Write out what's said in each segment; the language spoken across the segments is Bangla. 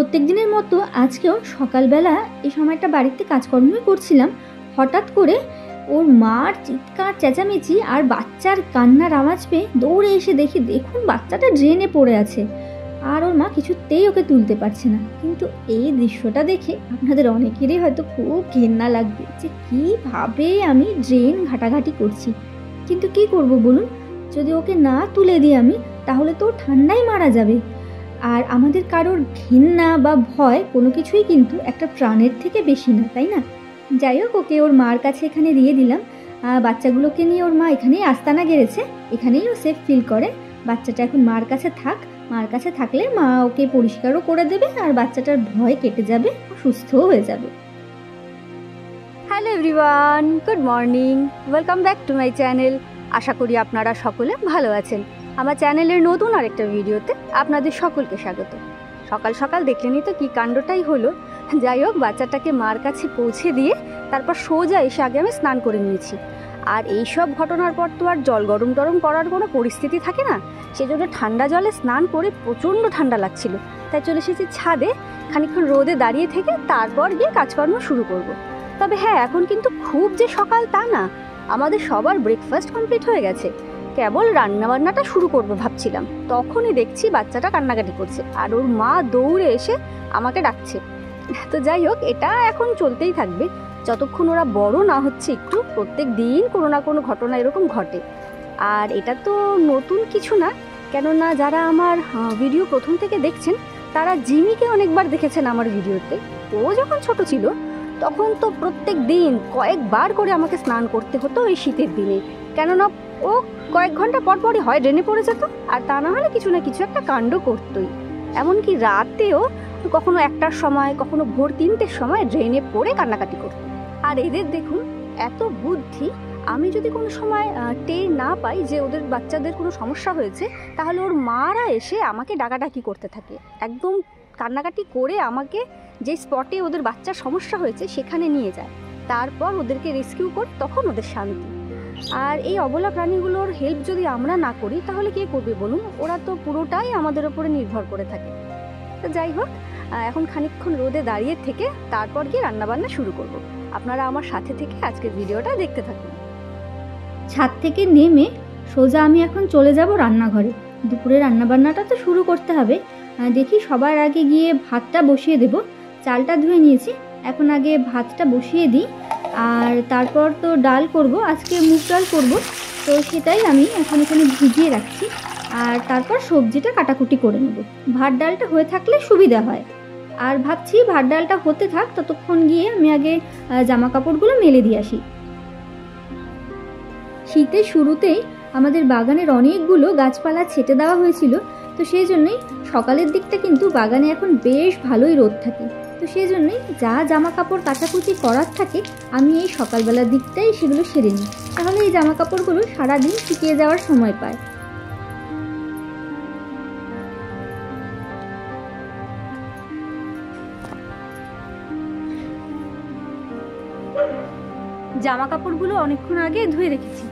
প্রত্যেক দিনের মতো আজকেও সকালবেলা এই সময়টা বাড়িতে কাজকর্মই করছিলাম। হঠাৎ করে ওর মার চিৎকার চেঁচামেচি আর বাচ্চার কান্নার আওয়াজ পেয়ে দৌড়ে এসে দেখুন বাচ্চাটা ড্রেনে পড়ে আছে, আর ওর মা কিছুতেই ওকে তুলতে পারছে না। কিন্তু এই দৃশ্যটা দেখে আপনাদের অনেকেরই হয়তো খুব ঘেন্না লাগবে যে কীভাবে আমি ড্রেন ঘাটাঘাটি করছি। কিন্তু কি করব বলুন, যদি ওকে না তুলে দিই আমি, তাহলে তো ঠান্ডায় মারা যাবে। আর আমাদের কারোর ঘেন্না বা ভয় কোনো কিছুই কিন্তু একটা প্রাণের থেকে বেশি না, তাই না? যাই হোক, ওকে ওর মার কাছে এখানে দিয়ে দিলাম। বাচ্চাগুলোকে নিয়ে ওর মা এখানেই আস্তানা গেড়েছে, এখানেই ও সেফ ফিল করে। বাচ্চাটা এখন মার কাছে থাক, মার কাছে থাকলে মা ওকে পরিষ্কারও করে দেবে আর বাচ্চাটার ভয় কেটে যাবে, ও সুস্থও হয়ে যাবে। Hello everyone, good morning, welcome back to my channel. আশা করি আপনারা সকলে ভালো আছেন। আমার চ্যানেলের নতুন আরেকটা ভিডিওতে আপনাদের সকলকে স্বাগত। সকাল সকাল দেখলেনই তো কী কাণ্ডটাই হলো। যাই হোক, বাচ্চাটাকে মার কাছে পৌঁছে দিয়ে তারপর সোজা এসে আগে আমি স্নান করে নিয়েছি। আর এই সব ঘটনার পর তো আর জল গরম টরম করার কোনো পরিস্থিতি থাকে না, সেজন্য ঠান্ডা জলে স্নান করে প্রচণ্ড ঠান্ডা লাগছিল, তাই চলে এসেছি ছাদে। খানিকক্ষণ রোদে দাঁড়িয়ে থেকে তারপর গিয়ে কাজকর্ম শুরু করব। তবে হ্যাঁ, এখন কিন্তু খুব যে সকাল তা না, আমাদের সবার ব্রেকফাস্ট কমপ্লিট হয়ে গেছে, কেবল রান্নাবান্নাটা শুরু করবো ভাবছিলাম। তখনই দেখছি বাচ্চাটা কান্নাকাটি করছে আর ওর মা দৌড়ে এসে আমাকে ডাকছে। তো যাই হোক, এটা এখন চলতেই থাকবে যতক্ষণ ওরা বড় না হচ্ছে একটু। প্রত্যেক দিন কোনো না কোনো ঘটনা এরকম ঘটে। আর এটা তো নতুন কিছু না, কেননা যারা আমার ভিডিও প্রথম থেকে দেখছেন তারা জিমিকে অনেকবার দেখেছেন আমার ভিডিওতে। ও যখন ছোট ছিল তখন তো প্রত্যেক দিন কয়েকবার করে আমাকে স্নান করতে হতো এই শীতের দিনে, কেননা ও কয়েক ঘন্টা পর পরই হয় ড্রেনে পড়ে যেত, আর তা না হলে কিছু না কিছু একটা কাণ্ড করতোই। এমনকি রাতেও কখনো 1টার সময়, কখনো ভোর 3টের সময় ড্রেনে পড়ে কান্নাকাটি করতো। আর এদের দেখুন এত বুদ্ধি, আমি যদি কোনো সময় টের না পাই যে ওদের বাচ্চাদের কোনো সমস্যা হয়েছে, তাহলে ওর মারা এসে আমাকে ডাকাডাকি করতে থাকে, একদম কান্নাকাটি করে আমাকে যে স্পটে ওদের বাচ্চার সমস্যা হয়েছে সেখানে নিয়ে যায়, তারপর ওদেরকে রেস্কিউ করে তখন ওদের শান্তি। আর এই অবলা প্রাণীগুলোর হেল্প যদি আমরা না করি তাহলে কে করবে বলুন? ওরা তো পুরোটাই আমাদের উপরে নির্ভর করে থাকে। তো যাই হোক, এখন খানিকক্ষণ রোদে দাঁড়িয়ে থেকে তারপর গিয়ে রান্নাবান্না শুরু করব। আপনারা আমার সাথে থেকে আজকের ভিডিওটা দেখতে থাকুন। ছাদ থেকে নেমে সোজা আমি এখন চলে যাব রান্নাঘরে। দুপুরে রান্নাবান্নাটা তো শুরু করতে হবে। দেখি সবার আগে গিয়ে ভাতটা বসিয়ে দেব। চালটা ধুয়ে নিয়েছি, এখন আগে ভাতটা বসিয়ে দিই। আর তারপর তো ডাল করব, আজকে মুগ ডাল করব, তো সেটাই আমি এখন এখানে ভিজিয়ে রাখছি। আর তারপর সবজিটা কাটাকুটি করে নেব। ভাত ডালটা হয়ে থাকলে সুবিধা হয়। আর ভাবছি ভাত ডালটা হতে থাক, ততক্ষণ গিয়ে আমি আগে জামা কাপড়গুলো মেলে দিয়ে আসি। শীতের শুরুতেই আমাদের বাগানের অনেকগুলো গাছপালা ছেটে দেওয়া হয়েছিল, তো সেই জন্যই সকালের দিকটা কিন্তু বাগানে এখন বেশ ভালোই রোদ থাকে। তো সেই জন্যই যা জামা কাপড় কাচাকুচি করার থাকে আমি এই সকালবেলার দিকটাই সেগুলো সেরে নিই, তাহলে এই জামা কাপড়গুলো সারাদিন শুকিয়ে যাওয়ার সময় পায়। জামা কাপড়গুলো অনেকক্ষণ আগে ধুয়ে রেখেছি,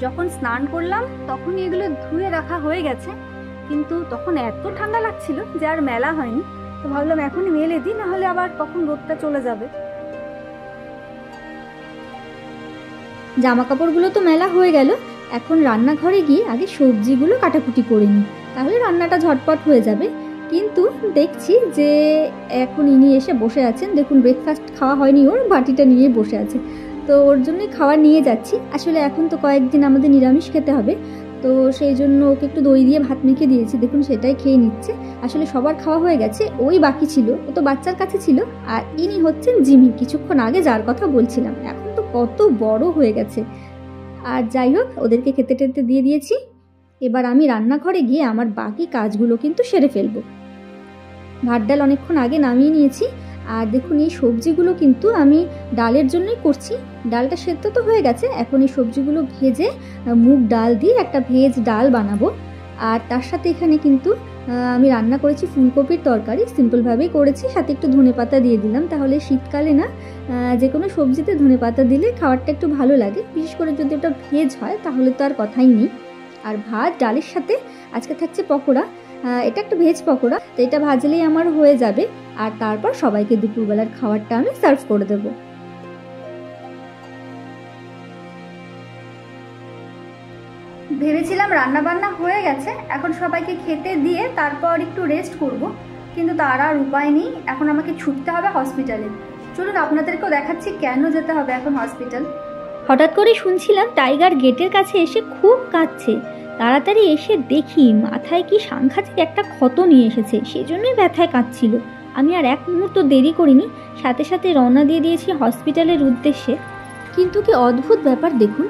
যখন স্নান করলাম তখনই এগুলো ধুয়ে রাখা হয়ে গেছে, কিন্তু তখন এত ঠান্ডা লাগছিল যে আর মেলা হয়নি। তো ভাবলাম এখনই মেলে দিই, নাহলে আবার কখন রোদটা চলে যাবে। জামা কাপড়গুলো তো মেলা হয়ে গেল, এখন রান্নাঘরে গিয়ে আগে সবজিগুলো কাটাকুটি করে নিই, তাহলে রান্নাটা ঝটপট হয়ে যাবে। কিন্তু দেখছি যে এখন ইনি এসে বসে আছেন, দেখুন ব্রেকফাস্ট খাওয়া হয়নি, ওর বাটিটা নিয়ে বসে আছে, তো ওর জন্যই খাবার নিয়ে যাচ্ছি। আসলে এখন তো কয়েকদিন আমাদের নিরামিষ খেতে হবে, তো সেই জন্য ওকে একটু দই দিয়ে ভাত মেখে দিয়েছি, দেখুন সেটাই খেয়ে নিচ্ছে। আসলে সবার খাওয়া হয়ে গেছে, ওই বাকি ছিল, ও তো বাচ্চার কাছে ছিল। আর ইনি হচ্ছেন জিমি, কিছুক্ষণ আগে যার কথা বলছিলাম, এখন তো কত বড় হয়ে গেছে। আর যাই হোক, ওদেরকে খেতে টেতে দিয়ে দিয়েছি। এবার আমি রান্নাঘরে গিয়ে আমার বাকি কাজগুলো কিন্তু সেরে ফেলবো। ভাত ডাল অনেকক্ষণ আগে নামিয়ে নিয়েছি। আর দেখুন এই সবজিগুলো কিন্তু আমি ডালের জন্যই করছি। ডালটা সেদ্ধ তো হয়ে গেছে, এখন এই সবজিগুলো ভেজে মুগ ডাল দিয়ে একটা ভেজ ডাল বানাবো। আর তার সাথে এখানে কিন্তু আমি রান্না করেছি ফুলকপির তরকারি, সিম্পলভাবেই করেছি, সাথে একটু ধনেপাতা দিয়ে দিলাম, তাহলে শীতকালে না যে কোনো সবজিতে ধনেপাতা দিলে খাবারটা একটু ভালো লাগে, বিশেষ করে যদি ওটা ভেজ হয় তাহলে তো আর কথাই নেই। আর ভাত ডালের সাথে আজকে থাকছে পকোড়া। এটা একটা ভেজ পকোড়া, তো এটা ভাজলেই আমার হয়ে যাবে। আর তারপর সবাইকে দুপুরবেলার খাবারটা আমি সার্ভ করে দেবো। ভেবেছিলাম রান্না বান্না হয়ে গেছে, এখন সবাইকে খেতে দিয়ে তারপর একটু রেস্ট করব, কিন্তু তার আর উপায় নেই, এখন আমাকে ছুটতে হবে হসপিটালে। চলুন আপনাদেরকেও দেখাচ্ছি কেন যেতে হবে এখন হসপিটাল। হঠাৎ করে শুনছিলাম টাইগার গেটের কাছে এসে খুব কাঁদছে। তাড়াতাড়ি এসে দেখি মাথায় কি সাংঘাতিক একটা ক্ষত নিয়ে এসেছে, সেজন্যই ব্যথায় কাঁদছিল। আমি আর এক মুহূর্ত দেরি করিনি, সাথে সাথে রওনা দিয়ে দিয়েছি হসপিটালের উদ্দেশ্যে। কিন্তু কি অদ্ভুত ব্যাপার দেখুন,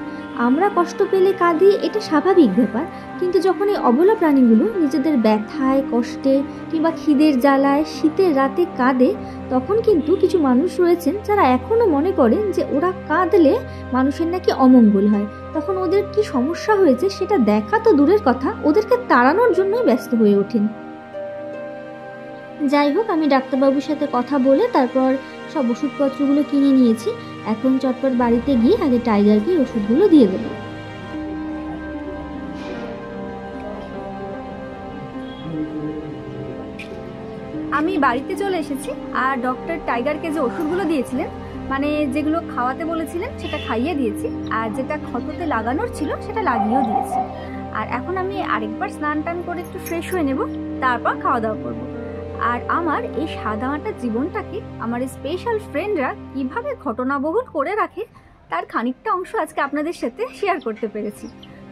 আমরা কষ্ট পেলে কাঁদি, এটা স্বাভাবিক ব্যাপার, কিন্তু যখন এই অবলা প্রাণীগুলো নিজেদের ব্যথায়, কষ্টে কিংবা খিদের জ্বালায় শীতের রাতে কাঁদে, তখন কিন্তু কিছু মানুষ রয়েছেন যারা এখনও মনে করেন যে ওরা কাঁদলে মানুষের নাকি অমঙ্গল হয়। তখন ওদের কি সমস্যা হয়েছে সেটা দেখা তো দূরের কথা, ওদেরকে তাড়ানোর জন্যই ব্যস্ত হয়ে ওঠেন। যাই হোক, আমি ডাক্তারবাবুর সাথে কথা বলে তারপর সব ওষুধপত্রগুলো কিনে নিয়েছি। এখন চটপট বাড়িতে গিয়ে আগে টাইগারকে ওষুধগুলো দিয়ে দেবো। আমি বাড়িতে চলে এসেছি, আর ডক্টর টাইগারকে যে ওষুধগুলো দিয়েছিলেন, মানে যেগুলো খাওয়াতে বলেছিলেন সেটা খাইয়ে দিয়েছি, আর যেটা ক্ষততে লাগানোর ছিল সেটা লাগিয়েও দিয়েছি। আর এখন আমি আরেকবার স্নান টান করে একটু ফ্রেশ হয়ে নেব, তারপর খাওয়া দাওয়া করবো। আর আমার এই সাদামাটা জীবনটাকে আমার স্পেশাল ফ্রেন্ডরা কিভাবে ঘটনাবহুল করে রাখে তার খানিকটা অংশ আজকে আপনাদের সাথে শেয়ার করতে পেরেছি।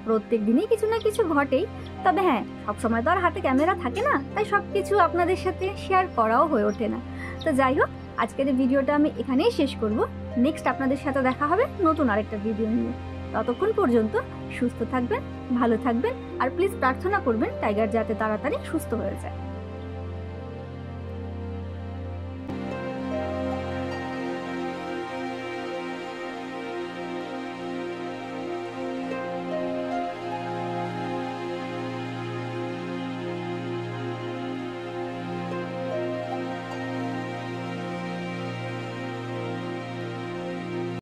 প্রত্যেক দিনই কিছু না কিছু ঘটেই, তবে হ্যাঁ, সবসময় তো আর হাতে ক্যামেরা থাকে না, তাই সব কিছু আপনাদের সাথে শেয়ার করাও হয়ে ওঠে না। তো যাই হোক, আজকের এই ভিডিওটা আমি এখানেই শেষ করব। নেক্সট আপনাদের সাথে দেখা হবে নতুন আরেকটা ভিডিও নিয়ে। ততক্ষণ পর্যন্ত সুস্থ থাকবেন, ভালো থাকবেন, আর প্লিজ প্রার্থনা করবেন টাইগার যাতে তাড়াতাড়ি সুস্থ হয়ে যায়।